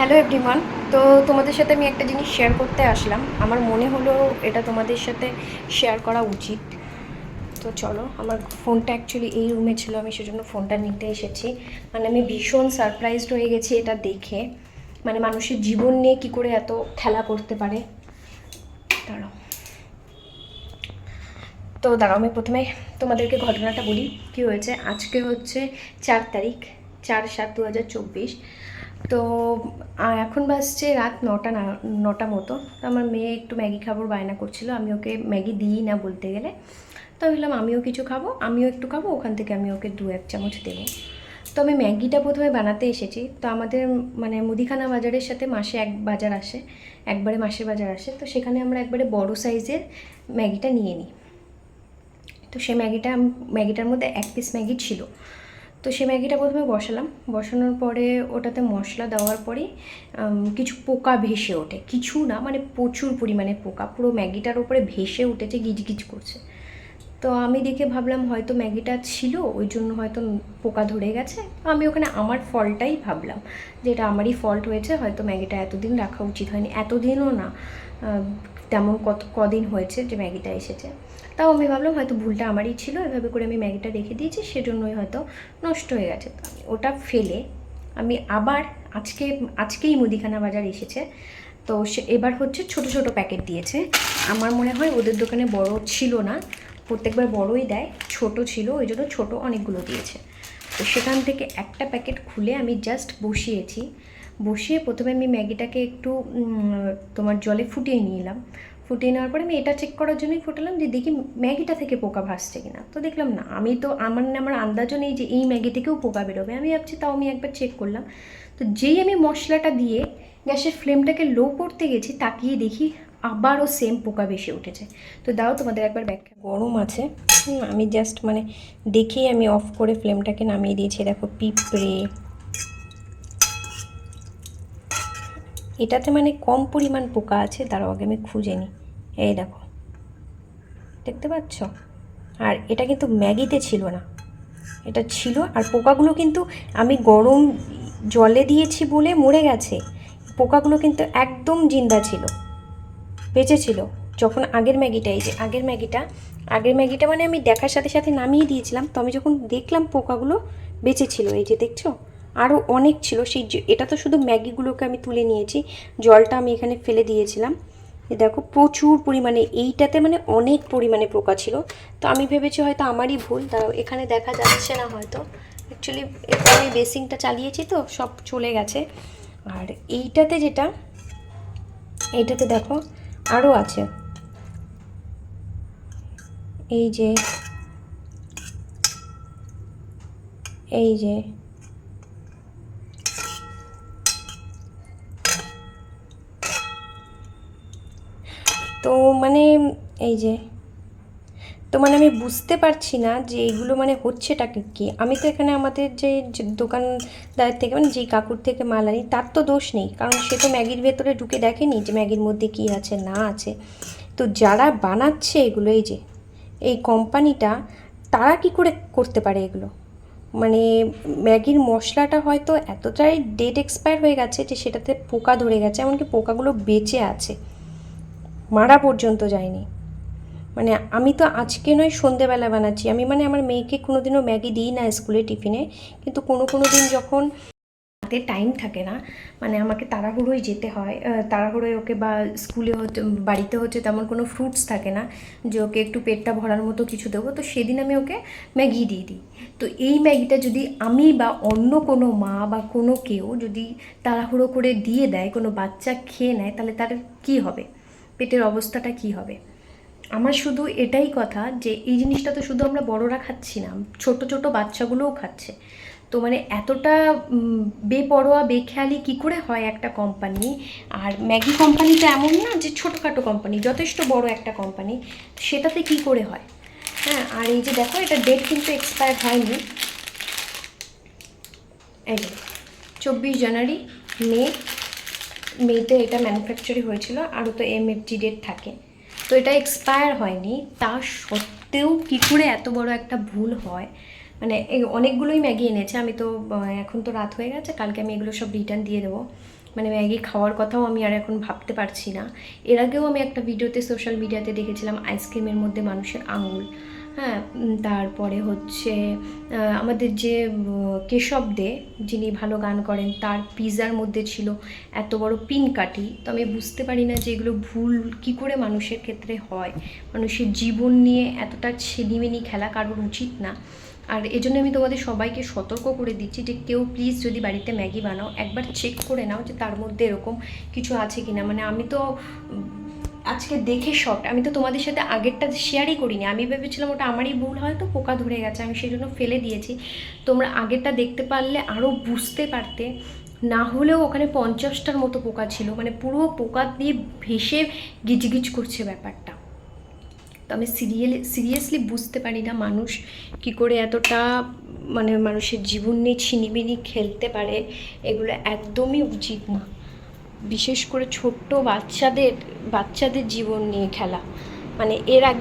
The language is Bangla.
Hello everyone. তো তোমাদের সাথে আমি একটা জিনিস শেয়ার করতে আসলাম, আমার মনে হলো এটা তোমাদের সাথে শেয়ার করা উচিত। তো চলো, আমার ফোনটা অ্যাকচুয়ালি এই রুমে ছিল, আমি সেজন্য ফোনটা নিতে এসেছি। মানে আমি ভীষণ সারপ্রাইজড হয়ে গেছি এটা দেখে, মানে মানুষের জীবন নিয়ে কী করে এত খেলা করতে পারে। দাঁড়াও, তো দাঁড়াও আমি প্রথমে তোমাদেরকে ঘটনাটা বলি কী হয়েছে। আজকে হচ্ছে 4 তারিখ, 4/7/2024। তো এখন বাজছে রাত 9টা, 9টা মতো। তো আমার মেয়ে একটু ম্যাগি খাবার বায়না করছিল, আমি ওকে ম্যাগি দিই না বলতে গেলে। তো ভাবলাম আমিও কিছু খাবো, আমিও একটু খাবো, ওখান থেকে আমি ওকে 2-1 চামচ দেবো। তো আমি ম্যাগিটা প্রথমে বানাতে এসেছি। তো আমাদের মানে মুদিখানা বাজারের সাথে মাসে এক বাজার আসে, একবারে মাসের বাজার আসে। তো সেখানে আমরা একবারে বড় সাইজের ম্যাগিটা নিয়ে নিই। তো সেই ম্যাগিটার মধ্যে 1 পিস ম্যাগি ছিল। তো সেই ম্যাগিটা প্রথমে বসালাম, বসানোর পরে ওটাতে মশলা দেওয়ার পরে কিছু পোকা ভেসে ওঠে, কিছু না মানে প্রচুর পরিমাণে পোকা পুরো ম্যাগিটার ওপরে ভেসে উঠেছে, গিজগিজ করছে। তো আমি দেখে ভাবলাম হয়তো ম্যাগিটা ছিল ওই জন্য হয়তো পোকা ধরে গেছে। আমি ওখানে আমার ফল্টটাই ভাবলাম যে এটা আমারই ফল্ট হয়েছে, হয়তো ম্যাগিটা এতদিন রাখা উচিত হয়নি, এতদিনও না, তেমন কদিন হয়েছে যে ম্যাগিটা এসেছে। তাও আমি ভাবলাম হয়তো ভুলটা আমারই ছিল, এভাবে করে আমি ম্যাগিটা রেখে দিয়েছি, সেজন্যই হয়তো নষ্ট হয়ে গেছে। তো আমি ওটা ফেলে আমি আবার আজকেই মুদিখানা বাজার এসেছে। তো সে এবার হচ্ছে ছোট ছোট প্যাকেট দিয়েছে। আমার মনে হয় ওদের দোকানে বড় ছিল না, প্রত্যেকবার বড়ই দেয়, ছোট ছিল ওই জন্য ছোটো অনেকগুলো দিয়েছে। তো সেখান থেকে একটা প্যাকেট খুলে আমি জাস্ট বসিয়েছি। বসিয়ে প্রথমে আমি ম্যাগিটাকে একটু তোমার জলে ফুটিয়ে নিলাম। ফুটিয়ে নেওয়ার পরে আমি এটা চেক করার জন্যই ফুটালাম যে দেখি ম্যাগিটা থেকে পোকা ভাসছে কিনা। তো দেখলাম না, আমি তো আমার আন্দাজও নেই যে এই ম্যাগি থেকেও পোকা বেরোবে, আমি ভাবছি, তাও আমি একবার চেক করলাম। তো যেই আমি মশলাটা দিয়ে গ্যাসের ফ্লেমটাকে লো করতে গেছি, তাকিয়ে দেখি আবারও সেম পোকা ভেসে উঠেছে। তো দাও তোমাদের একবার ব্যাখ্যা। গরম আছে, আমি জাস্ট মানে দেখেই আমি অফ করে ফ্লেমটাকে নামিয়ে দিয়েছি। দেখো পিঁপড়ে, এটাতে মানে কম পরিমাণ পোকা আছে, দাঁড়াও আগে আমি খুঁজে নিই। এই দেখো, দেখতে পাচ্ছ? আর এটা কিন্তু ম্যাগিতে ছিল না, এটা ছিল। আর পোকাগুলো কিন্তু আমি গরম জলে দিয়েছি বলে মরে গেছে, পোকাগুলো কিন্তু একদম জিন্দা ছিল, বেঁচে ছিল। যখন আগের ম্যাগিটা মানে আমি দেখার সাথে সাথে নামিয়ে দিয়েছিলাম, তো আমি যখন দেখলাম পোকাগুলো বেঁচে ছিল, এই যে দেখছো আরও অনেক ছিল। এটা তো শুধু ম্যাগিগুলোকে আমি তুলে নিয়েছি, জলটা আমি এখানে ফেলে দিয়েছিলাম। দেখো প্রচুর পরিমাণে, এইটাতে মানে অনেক পরিমাণে পোকা ছিল। তো আমি ভেবেছি হয়তো আমারই ভুল, দাঁড়াও এখানে দেখা যাচ্ছে না হয়তো, অ্যাকচুয়ালি এরপর আমি বেসিংটা চালিয়েছি তো সব চলে গেছে। আর এইটাতে দেখো আরও আছে, এই যে এই যে তো মানে এই যে, তো মানে আমি বুঝতে পারছি না যে এইগুলো মানে হচ্ছেটা কি। আমি তো এখানে আমাদের যে দোকানদার থেকে মানে যেই কাকুর থেকে মাল আনি তার তো দোষ নেই, কারণ সে তো ম্যাগির ভেতরে ঢুকে দেখেনি যে ম্যাগির মধ্যে কী আছে না আছে। তো যারা বানাচ্ছে এগুলো, এই যে এই কোম্পানিটা, তারা কি করে করতে পারে এগুলো? মানে ম্যাগির মশলাটা হয়তো এতটাই ডেট এক্সপায়ার হয়ে গেছে যে সেটাতে পোকা ধরে গেছে, এমনকি পোকাগুলো বেঁচে আছে, মারা পর্যন্ত যায়নি। মানে আমি তো আজকে নয় সন্ধেবেলা বানাচ্ছি, আমি মানে আমার মেয়েকে কোনো দিনও ম্যাগি দিই না স্কুলে টিফিনে, কিন্তু কোনো দিন যখন হাতে টাইম থাকে না, মানে আমাকে তাড়াহুড়োয় যেতে হয়, তাড়াহুড়োয় ওকে, বা স্কুলে হচ্ছে বাড়িতে হচ্ছে তেমন কোনো ফ্রুটস থাকে না যে ওকে একটু পেটটা ভরার মতো কিছু দেবো, তো সেদিন আমি ওকে ম্যাগি দিয়ে দিই। তো এই ম্যাগিটা যদি আমি বা অন্য কোনো মা বা কোনো কেউ যদি তাড়াহুড়ো করে দিয়ে দেয়, কোনো বাচ্চা খেয়ে নেয়, তাহলে তার কী হবে, পেটের অবস্থাটা কী হবে? আমার শুধু এটাই কথা যে এই জিনিসটা তো শুধু আমরা বড়রা খাচ্ছি না, ছোট ছোট বাচ্চাগুলোও খাচ্ছে। তো মানে এতটা বেপরোয়া বেখেয়ালি কী করে হয় একটা কোম্পানি? আর ম্যাগি কোম্পানিটা এমন না যে ছোটোখাটো কোম্পানি, যথেষ্ট বড় একটা কোম্পানি, সেটাতে কী করে হয়? হ্যাঁ, আর এই যে দেখো, এটা ডেট কিন্তু এক্সপায়ার হয়নি, এই যে 24 জানুয়ারি, মে, মেতে এটা ম্যানুফ্যাকচারিং হয়েছিল, আরও তো এমএফজি ডেট থাকে। তো এটা এক্সপায়ার হয়নি, তা সত্ত্বেও কী করে এত বড় একটা ভুল হয়? মানে এই অনেকগুলোই ম্যাগি এনেছে, আমি তো এখন তো রাত হয়ে গেছে, কালকে আমি এগুলো সব রিটার্ন দিয়ে দেবো। মানে ম্যাগি খাওয়ার কথাও আমি আর এখন ভাবতে পারছি না। এর আগেও আমি একটা ভিডিওতে সোশ্যাল মিডিয়াতে দেখেছিলাম আইসক্রিমের মধ্যে মানুষের আঙুল। হ্যাঁ, তারপরে হচ্ছে আমাদের যে কেশব দে, যিনি ভালো গান করেন, তার পিৎজার মধ্যে ছিল এত বড় পিন কাঠি। তো আমি বুঝতে পারি না যে এগুলো ভুল কি করে মানুষের ক্ষেত্রে হয়। মানুষের জীবন নিয়ে এতটা ছিনিমিনি খেলা কারোর উচিত না। আর এজন্য আমি তোমাদের সবাইকে সতর্ক করে দিচ্ছি যে কেউ প্লিজ যদি বাড়িতে ম্যাগি বানাও একবার চেক করে নাও যে তার মধ্যে এরকম কিছু আছে কিনা। মানে আমি তো আজকে দেখে শর্ট, আমি তো তোমাদের সাথে আগেরটা শেয়ারই করিনি। আমি ভেবেছিলাম ওটা আমারই ভুল, হয়তো পোকা ধরে গেছে, আমি সেই জন্য ফেলে দিয়েছি। তোমরা আগেরটা দেখতে পারলে আরও বুঝতে পারতে। না হলেও ওখানে 50টার মতো পোকা ছিল, মানে পুরো পোকা দিয়ে ভেসে গিজগিজ করছে ব্যাপারটা। তো আমি সিরিয়াসলি বুঝতে পারি না মানুষ কি করে এতটা মানে মানুষের জীবন নিয়ে ছিনিমিনি খেলতে পারে। এগুলো একদমই উচিত না, বিশেষ করে ছোট্ট বাচ্চাদের জীবন নিয়ে খেলা। মানে এর আগে